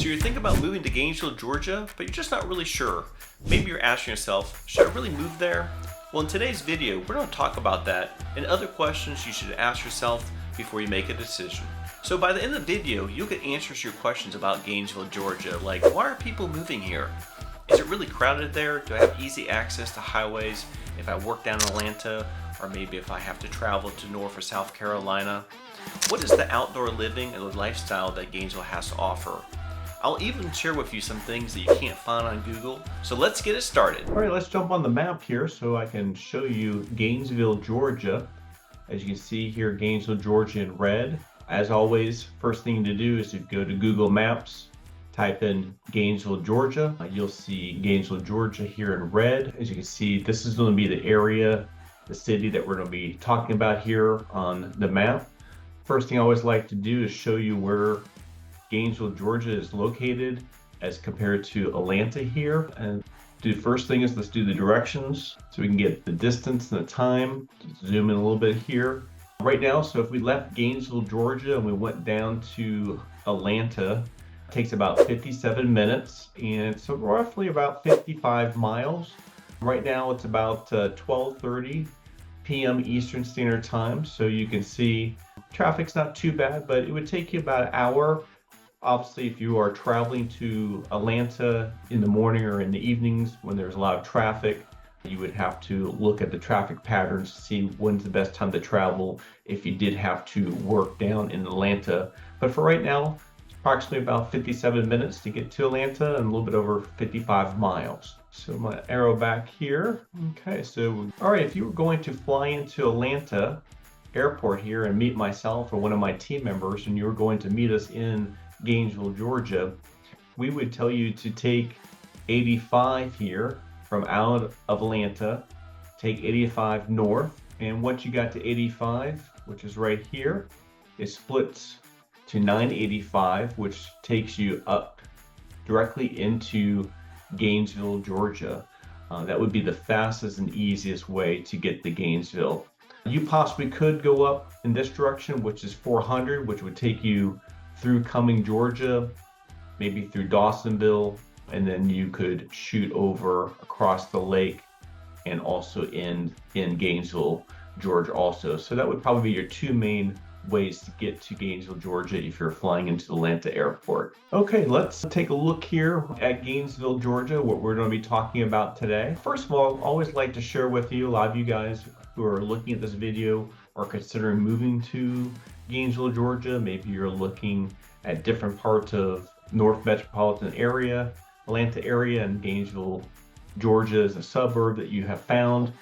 So you're thinking about moving to Gainesville, Georgia, but you're just not really sure. Maybe you're asking yourself, should I really move there? Well, in today's video, we're going to talk about that and other questions you should ask yourself before you make a decision. So by the end of the video, you'll get answers to your questions about Gainesville, Georgia, like why are people moving here? Is it really crowded there? Do I have easy access to highways if I work down in Atlanta? Or maybe if I have to travel to North or South Carolina? What is the outdoor living and the lifestyle that Gainesville has to offer? I'll even share with you some things that you can't find on Google. So let's get it started. All right, let's jump on the map here so I can show you Gainesville, Georgia. As you can see here, Gainesville, Georgia in red. As always, first thing to do is to go to Google Maps, type in Gainesville, Georgia. You'll see Gainesville, Georgia here in red. As you can see, this is going to be the area, the city that we're going to be talking about here on the map. First thing I always like to do is show you where Gainesville, Georgia is located as compared to Atlanta here. And the first thing is let's do the directions so we can get the distance and the time. Zoom in a little bit here. Right now, so if we left Gainesville, Georgia and we went down to Atlanta, it takes about 57 minutes and so roughly about 55 miles. Right now it's about 12:30 p.m. Eastern Standard Time. So you can see traffic's not too bad, but it would take you about an hour. Obviously, if you are traveling to Atlanta in the morning or in the evenings when there's a lot of traffic, you would have to look at the traffic patterns to see when's the best time to travel if you did have to work down in Atlanta. But for right now, it's approximately about 57 minutes to get to Atlanta and a little bit over 55 miles. So I'm going to arrow back here. Okay, so all right, if you were going to fly into Atlanta airport here and meet myself or one of my team members, and you were going to meet us in Gainesville, Georgia, we would tell you to take 85 here from out of Atlanta, take 85 north, and once you got to 85, which is right here, it splits to 985, which takes you up directly into Gainesville, Georgia. That would be the fastest and easiest way to get to Gainesville. You possibly could go up in this direction, which is 400, which would take you through Cumming, Georgia, maybe through Dawsonville, and then you could shoot over across the lake and also end in Gainesville, Georgia also. So that would probably be your two main ways to get to Gainesville, Georgia if you're flying into Atlanta Airport. Okay, let's take a look here at Gainesville, Georgia, what we're going to be talking about today. First of all, I always like to share with you, a lot of you guys who are looking at this video are considering moving to Gainesville, Georgia. Maybe you're looking at different parts of North Metropolitan area, Atlanta area, and Gainesville, Georgia is a suburb that you have found.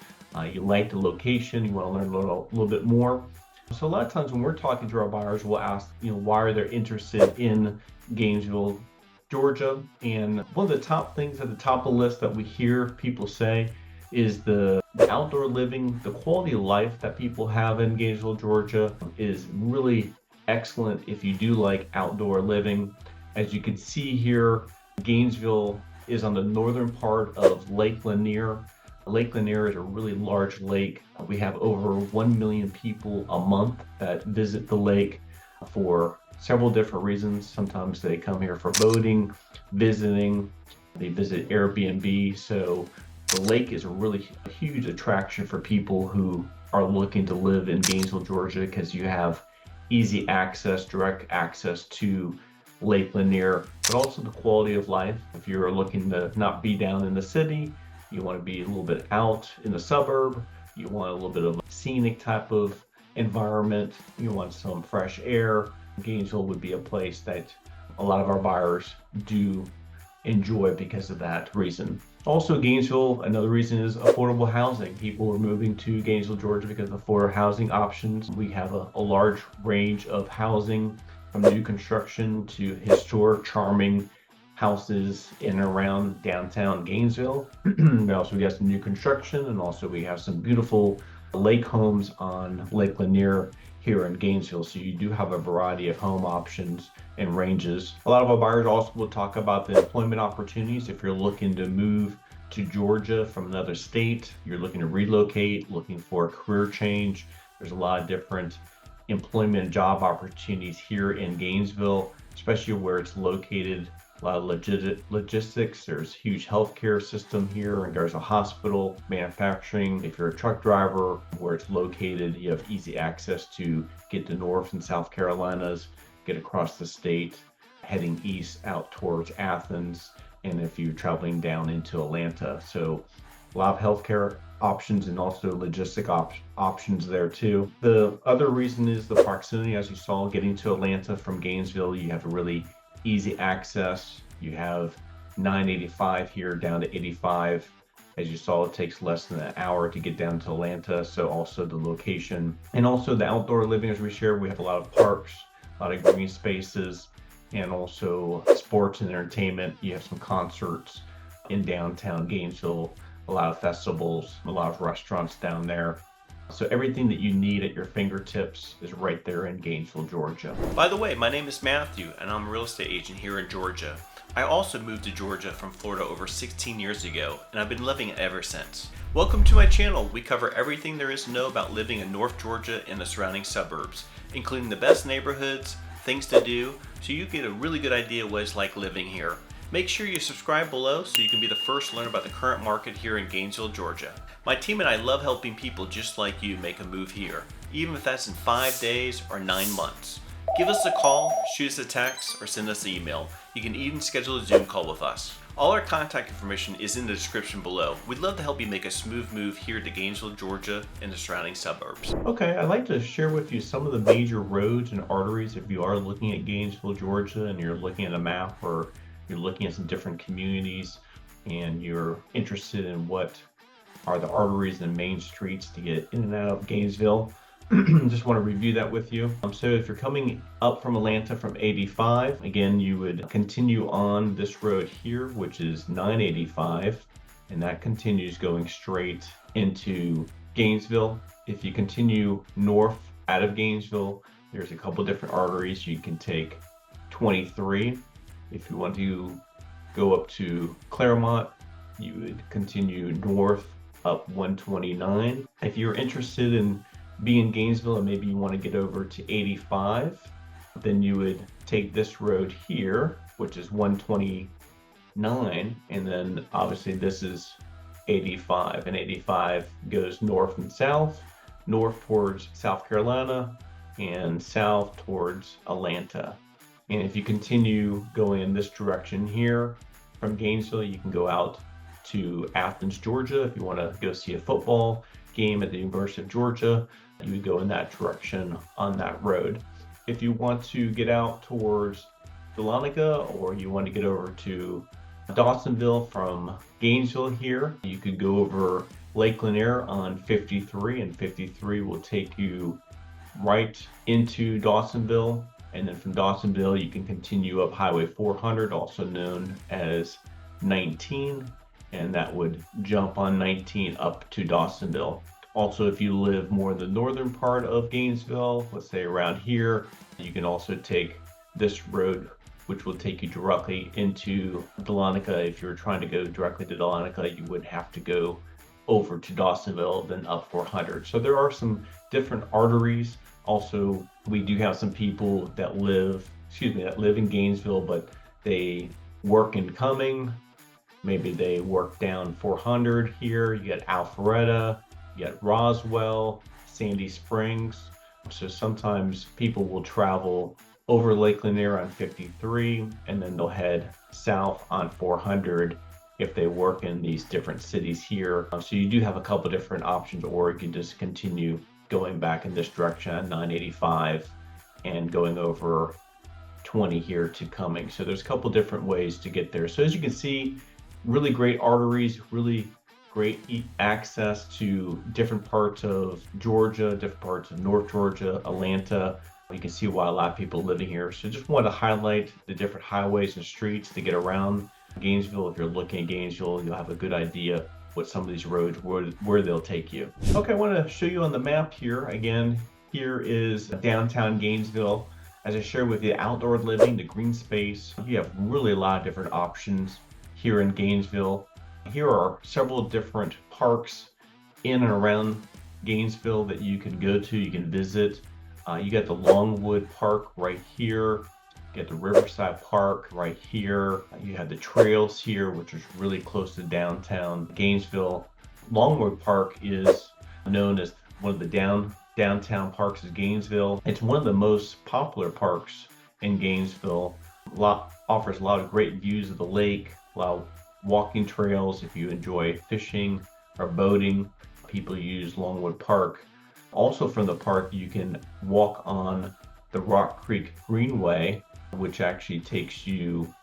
You like the location, you want to learn a little bit more. So a lot of times when we're talking to our buyers, we'll ask, why are they interested in Gainesville, Georgia? And one of the top things at the top of the list that we hear people say is the outdoor living, the quality of life that people have in Gainesville, Georgia is really excellent if you do like outdoor living. As you can see here, Gainesville is on the northern part of Lake Lanier. Lake Lanier is a really large lake. We have over 1 million people a month that visit the lake for several different reasons. Sometimes they come here for boating, visiting, they visit Airbnb. So the lake is a really huge attraction for people who are looking to live in Gainesville, Georgia, because you have easy access, direct access to Lake Lanier, but also the quality of life. If you're looking to not be down in the city, you want to be a little bit out in the suburb, you want a little bit of a scenic type of environment, you want some fresh air, Gainesville would be a place that a lot of our buyers do enjoy because of that reason. Also, Gainesville, another reason is affordable housing. People are moving to Gainesville, Georgia because of affordable housing options. We have a large range of housing from new construction to historic, charming houses in and around downtown Gainesville. We also got some new construction, and also we have some beautiful lake homes on Lake Lanier here in Gainesville. So you do have a variety of home options and ranges. A lot of our buyers also will talk about the employment opportunities. If you're looking to move to Georgia from another state, you're looking to relocate, looking for a career change, there's a lot of different employment and job opportunities here in Gainesville, especially where it's located a lot of logistics. There's a huge healthcare system here, and there's a hospital, manufacturing. If you're a truck driver, where it's located, you have easy access to get to North and South Carolinas, get across the state, heading east out towards Athens, and if you're traveling down into Atlanta. So a lot of healthcare options and also logistic options there too. The other reason is the proximity. As you saw, getting to Atlanta from Gainesville, you have a really easy access. You have 985 here down to 85. As you saw, it takes less than an hour to get down to Atlanta. So also the location and also the outdoor living, as we shared, we have a lot of parks, a lot of green spaces, and also sports and entertainment. You have some concerts in downtown Gainesville, a lot of festivals, a lot of restaurants down there. So everything that you need at your fingertips is right there in Gainesville, Georgia. By the way, my name is Matthew, and I'm a real estate agent here in Georgia. I also moved to Georgia from Florida over 16 years ago, and I've been loving it ever since. Welcome to my channel. We cover everything there is to know about living in North Georgia and the surrounding suburbs, including the best neighborhoods, things to do, so you get a really good idea what it's like living here. Make sure you subscribe below so you can be the first to learn about the current market here in Gainesville, Georgia. My team and I love helping people just like you make a move here, even if that's in 5 days or 9 months. Give us a call, shoot us a text, or send us an email. You can even schedule a Zoom call with us. All our contact information is in the description below. We'd love to help you make a smooth move here to Gainesville, Georgia and the surrounding suburbs. Okay, I'd like to share with you some of the major roads and arteries if you are looking at Gainesville, Georgia, and you're looking at a map, or you're looking at some different communities and you're interested in what are the arteries and main streets to get in and out of Gainesville. Just want to review that with you. So if you're coming up from Atlanta from 85, again, you would continue on this road here, which is 985, and that continues going straight into Gainesville. If you continue north out of Gainesville, there's a couple different arteries. You can take 23. If you want to go up to Claremont, you would continue north up 129. If you're interested in being in Gainesville and maybe you want to get over to 85, then you would take this road here, which is 129, and then obviously this is 85, and 85 goes north and south, north towards South Carolina and south towards Atlanta. And if you continue going in this direction here from Gainesville, you can go out to Athens, Georgia. If you want to go see a football game at the University of Georgia, you would go in that direction on that road. If you want to get out towards Dahlonega, or you want to get over to Dawsonville from Gainesville here, you could go over Lake Lanier on 53, and 53 will take you right into Dawsonville. And then from Dawsonville, you can continue up Highway 400, also known as 19, and that would jump on 19 up to Dawsonville. Also, if you live more in the northern part of Gainesville, let's say around here, you can also take this road, which will take you directly into Dahlonega. If you're trying to go directly to Dahlonega, you would have to go over to Dawsonville, then up 400. So there are some different arteries. Also, we do have some people that live in Gainesville, but they work in Cumming. Maybe they work down 400 here. You got Alpharetta, you got Roswell, Sandy Springs. So sometimes people will travel over Lake Lanier on 53, and then they'll head south on 400 if they work in these different cities here. So you do have a couple different options, or you can just continue going back in this direction at 985 and going over 20 here to Cumming. So there's a couple different ways to get there. So as you can see, really great arteries, really great access to different parts of Georgia, different parts of North Georgia, Atlanta. You can see why a lot of people living here. So just want to highlight the different highways and streets to get around Gainesville. If you're looking at Gainesville, you'll have a good idea what some of these roads, where they'll take you. Okay, I want to show you on the map here. Again, here is downtown Gainesville. As I shared with you, outdoor living, the green space, you have really a lot of different options here in Gainesville. Here are several different parks in and around Gainesville that you can go to, you can visit. You got the Longwood Park right here. You have the Riverside Park right here. You have the trails here, which is really close to downtown Gainesville. Longwood Park is known as one of the downtown parks of Gainesville. It's one of the most popular parks in Gainesville. Offers a lot of great views of the lake, a lot of walking trails if you enjoy fishing or boating. People use Longwood Park. Also from the park, you can walk on the Rock Creek Greenway, which actually takes you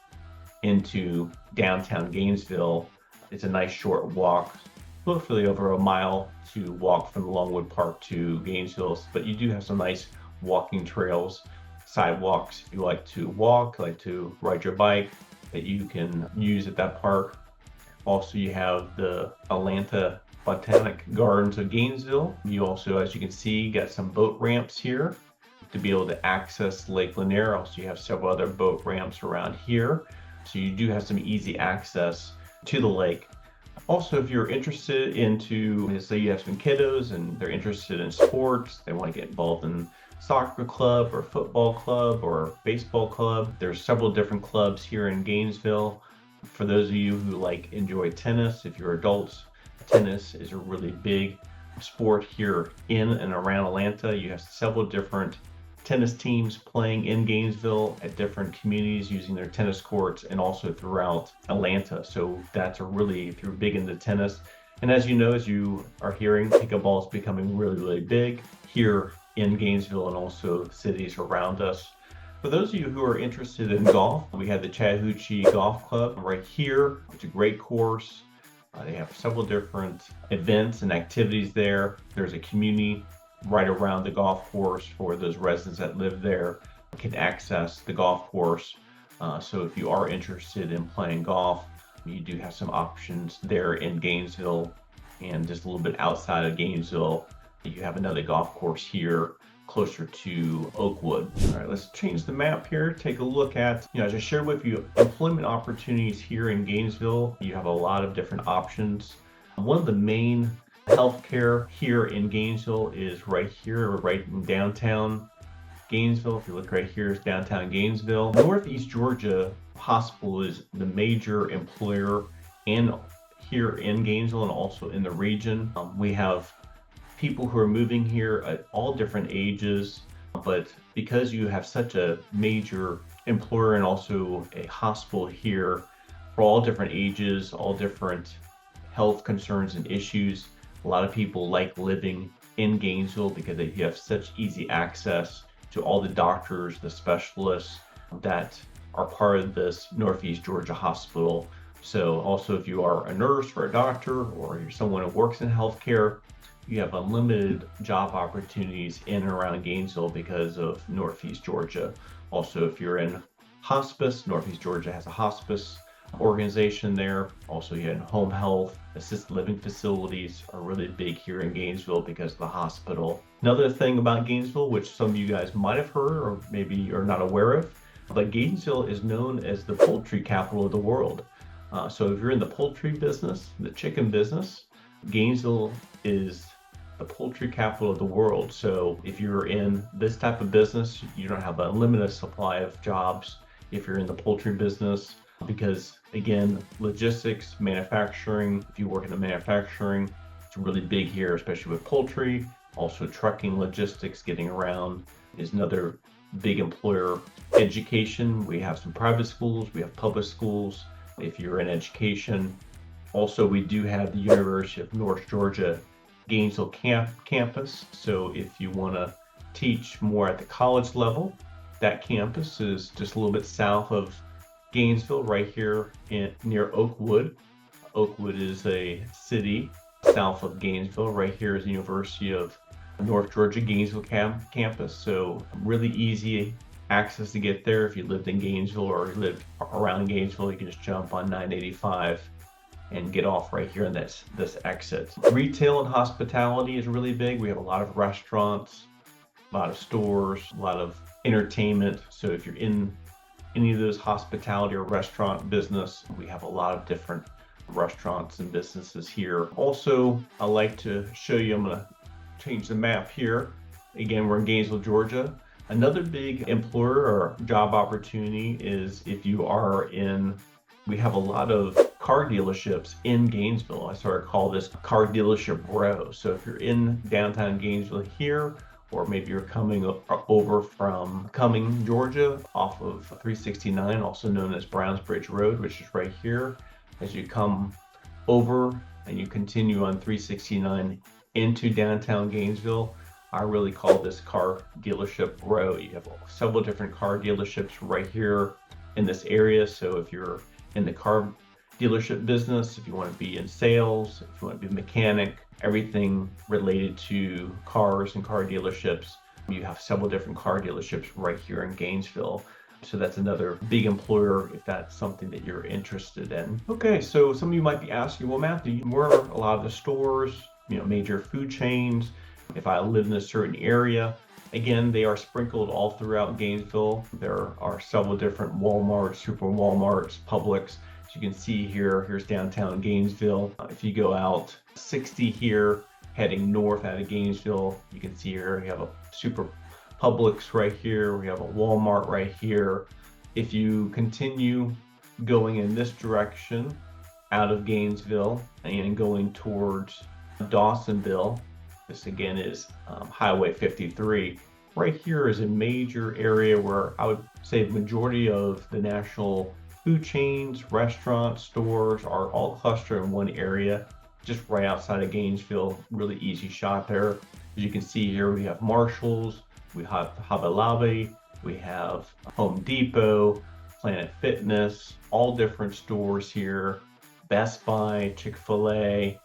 into downtown Gainesville. It's a nice short walk, roughly over a mile to walk from Longwood Park to Gainesville, but you do have some nice walking trails, sidewalks if you like to walk, like to ride your bike, that you can use at that park. Also, you have the Atlanta Botanic Gardens of Gainesville. You also, as you can see, got some boat ramps here to be able to access Lake Lanier. Also, you have several other boat ramps around here. So you do have some easy access to the lake. Also, if you're interested into, say you have some kiddos and they're interested in sports, they want to get involved in soccer club or football club or baseball club, there's several different clubs here in Gainesville. For those of you who enjoy tennis, if you're adults, tennis is a really big sport here in and around Atlanta. You have several different tennis teams playing in Gainesville at different communities using their tennis courts and also throughout Atlanta. So that's if you're big into tennis. And as you know, as you are hearing, pickleball is becoming really, really big here in Gainesville and also cities around us. For those of you who are interested in golf, we have the Chattahoochee Golf Club right here. It's a great course. They have several different events and activities there. There's a community right around the golf course for those residents that live there can access the golf course. So if you are interested in playing golf, you do have some options there in Gainesville, and just a little bit outside of Gainesville, you have another golf course here closer to Oakwood. All right, let's change the map here. Take a look at, as I shared with you, employment opportunities here in Gainesville. You have a lot of different options. One of the main healthcare here in Gainesville is right here, right in downtown Gainesville. If you look right here, is downtown Gainesville. Northeast Georgia Hospital is the major employer here in Gainesville and also in the region. We have people who are moving here at all different ages, but because you have such a major employer and also a hospital here for all different ages, all different health concerns and issues, a lot of people like living in Gainesville because you have such easy access to all the doctors, the specialists that are part of this Northeast Georgia Hospital. So also if you are a nurse or a doctor or you're someone who works in healthcare, you have unlimited job opportunities in and around Gainesville because of Northeast Georgia. Also, if you're in hospice, Northeast Georgia has a hospice organization there. Also, you have home health, assisted living facilities are really big here in Gainesville because of the hospital. Another thing about Gainesville, which some of you guys might have heard or maybe you're not aware of, but Gainesville is known as the poultry capital of the world. So if you're in the poultry business, the chicken business, Gainesville is the poultry capital of the world. So if you're in this type of business, you don't have a limited supply of jobs if you're in the poultry business, because again, logistics, manufacturing, if you work in the manufacturing, it's really big here, especially with poultry. Also trucking, logistics, getting around is another big employer. Education, we have some private schools, we have public schools. If you're in education, also we do have the University of North Georgia Gainesville campus. So if you want to teach more at the college level, that campus is just a little bit south of Gainesville, right here near Oakwood. Oakwood is a city south of Gainesville. Right here is the University of North Georgia Gainesville campus. So really easy access to get there. If you lived in Gainesville or lived around Gainesville, you can just jump on 985 and get off right here in this exit. Retail and hospitality is really big. We have a lot of restaurants, a lot of stores, a lot of entertainment. So if you're in any of those hospitality or restaurant business, we have a lot of different restaurants and businesses here. Also, I like to show you, I'm gonna change the map here. Again, we're in Gainesville, Georgia. Another big employer or job opportunity is if you are in, we have a lot of car dealerships in Gainesville. I sort of call this car dealership row. So if you're in downtown Gainesville here, or maybe you're coming over from Cumming, Georgia, off of 369, also known as Brownsbridge Road, which is right here. As you come over and you continue on 369 into downtown Gainesville, I really call this car dealership row. You have several different car dealerships right here in this area. So if you're in the car dealership business, if you want to be in sales, if you want to be a mechanic, everything related to cars and car dealerships, you have several different car dealerships right here in Gainesville. So that's another big employer if that's something that you're interested in. Okay, so some of you might be asking, well, Matthew, where are a lot of the stores, major food chains? If I live in a certain area, again, they are sprinkled all throughout Gainesville. There are several different Walmarts, Super Walmarts, Publix. As you can see here, here's downtown Gainesville. If you go out 60 here, heading north out of Gainesville, you can see here we have a Super Publix right here. We have a Walmart right here. If you continue going in this direction out of Gainesville and going towards Dawsonville, this again is Highway 53. Right here is a major area where I would say the majority of the national food chains, restaurants, stores are all clustered in one area, just right outside of Gainesville. Really easy shot there. As you can see here, we have Marshalls, we have Hobby Lobby, we have Home Depot, Planet Fitness, all different stores here, Best Buy, Chick-fil-A,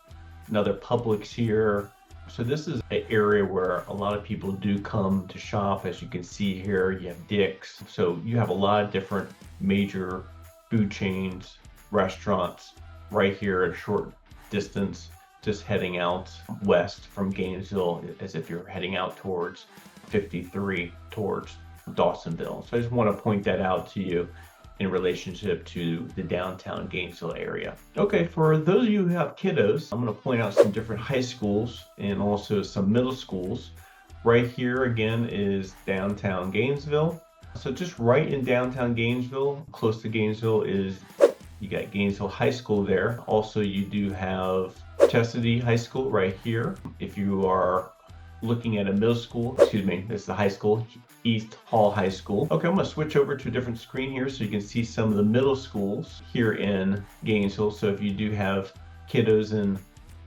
another Publix here. So this is an area where a lot of people do come to shop. As you can see here, you have Dick's. So you have a lot of different major food chains, restaurants right here at a short distance, just heading out west from Gainesville as if you're heading out towards 53, towards Dawsonville. So I just want to point that out to you in relationship to the downtown Gainesville area. Okay, for those of you who have kiddos, I'm going to point out some different high schools and also some middle schools. Right here again is downtown Gainesville. So just right in downtown Gainesville, close to Gainesville, is you got Gainesville High School there. Also, you do have Chesadee High School right here. If you are looking at a middle school, this is the high school, East Hall High School. Okay, I'm going to switch over to a different screen here so you can see some of the middle schools here in Gainesville. So if you do have kiddos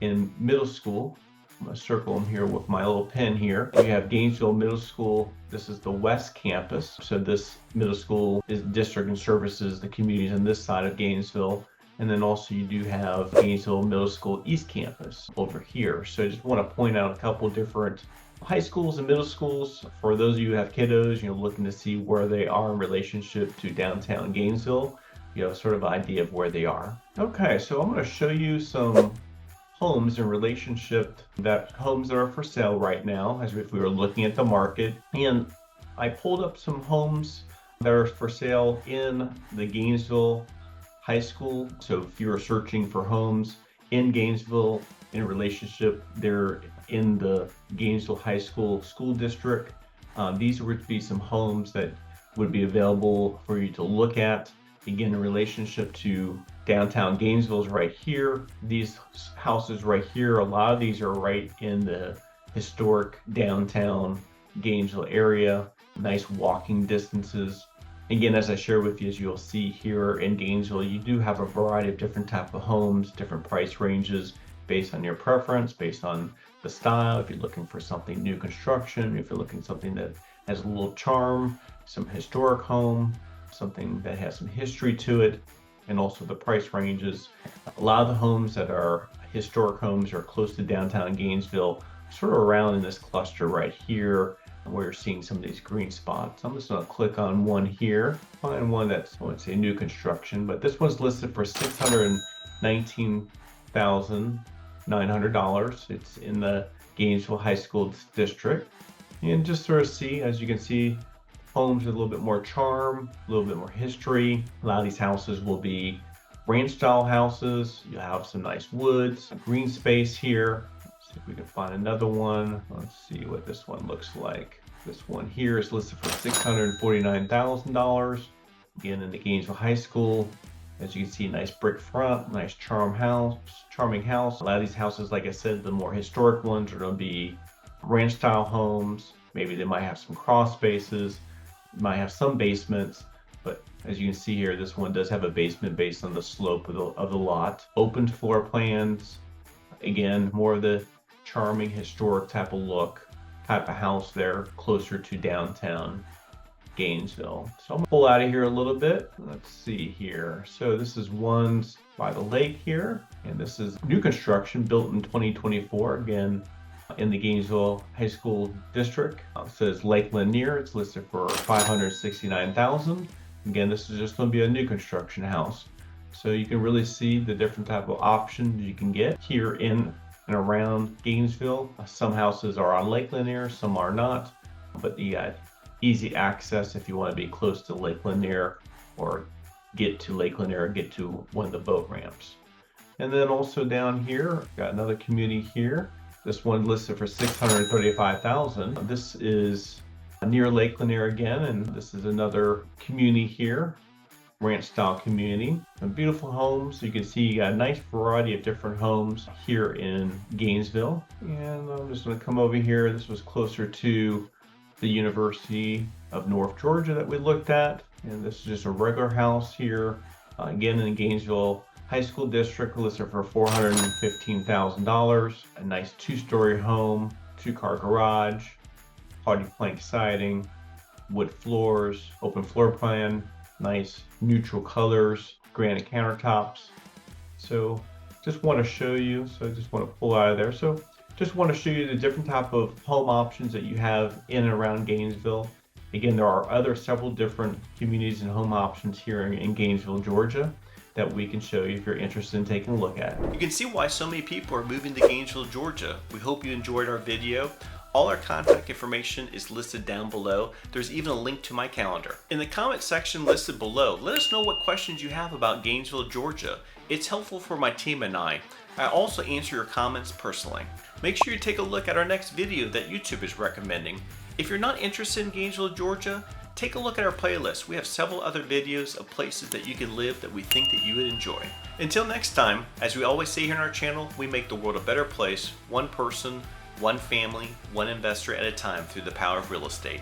in middle school, I'm going to circle them here with my little pen here. You have Gainesville Middle School. This is the West Campus. So this middle school is district and services the communities on this side of Gainesville. And then also you do have Gainesville Middle School East Campus over here. So I just want to point out a couple different high schools and middle schools. For those of you who have kiddos, looking to see where they are in relationship to downtown Gainesville, you have sort of an idea of where they are. Okay, so I'm going to show you some homes in relationship that homes that are for sale right now, as if we were looking at the market. And I pulled up some homes that are for sale in the Gainesville High School. So if you're searching for homes in Gainesville in relationship, they're in the Gainesville High School School District. These would be some homes that would be available for you to look at. Again, in relationship to downtown Gainesville is right here. These houses right here, a lot of these are right in the historic downtown Gainesville area. Nice walking distances. Again, as I share with you, as you'll see here in Gainesville, you do have a variety of different type of homes, different price ranges based on your preference, based on the style. If you're looking for something new construction, if you're looking for something that has a little charm, some historic home, something that has some history to it, and also the price ranges. A lot of the homes that are historic homes are close to downtown Gainesville, sort of around in this cluster right here, where you're seeing some of these green spots. I'm just going to click on one here, find one that's, I wouldn't say new construction, but this one's listed for $619,900. It's in the Gainesville High School District. And just sort of see, as you can see, homes with a little bit more charm, a little bit more history. A lot of these houses will be ranch style houses. You'll have some nice woods, green space here. See if we can find another one. Let's see what this one looks like. This one here is listed for $649,000. Again, in the Gainesville High School. As you can see, nice brick front, nice charming house. A lot of these houses, like I said, the more historic ones are going to be ranch style homes. Maybe they might have some crawl spaces, might have some basements, but as you can see here, this one does have a basement based on the slope of the lot. Open floor plans. Again, more of the charming historic type of house there, closer to downtown Gainesville. So I'm gonna pull out of here a little bit. Let's see here. So this is one's by the lake here, and this is new construction built in 2024. Again, in the Gainesville High School district. It says Lake Lanier. It's listed for $569,000. Again, this is just going to be a new construction house. So you can really see the different type of options you can get here in and around Gainesville. Some houses are on Lake Lanier, some are not, but you got easy access if you want to be close to Lake Lanier or get to Lake Lanier, get to one of the boat ramps. And then also down here, got another community here. This one listed for $635,000. This is near Lake Lanier again, and this is another community here, ranch style community. And beautiful homes. You can see you got a nice variety of different homes here in Gainesville. And I'm just going to come over here. This was closer to the University of North Georgia that we looked at. And this is just a regular house here, again in the Gainesville High School district, listed for $415,000. A nice two-story home, two-car garage, hardy plank siding, wood floors, open floor plan, nice neutral colors, granite countertops. So just want to show you, so I just want to pull out of there. So just want to show you the different type of home options that you have in and around Gainesville. Again, there are several different communities and home options here in Gainesville, Georgia, that we can show you if you're interested in taking a look at. You can see why so many people are moving to Gainesville, Georgia. We hope you enjoyed our video. All our contact information is listed down below. There's even a link to my calendar. In the comment section listed below, let us know what questions you have about Gainesville, Georgia. It's helpful for my team and I. I also answer your comments personally. Make sure you take a look at our next video that YouTube is recommending. If you're not interested in Gainesville, Georgia, take a look at our playlist. We have several other videos of places that you can live that we think that you would enjoy. Until next time, as we always say here on our channel, we make the world a better place, one person, one family, one investor at a time through the power of real estate.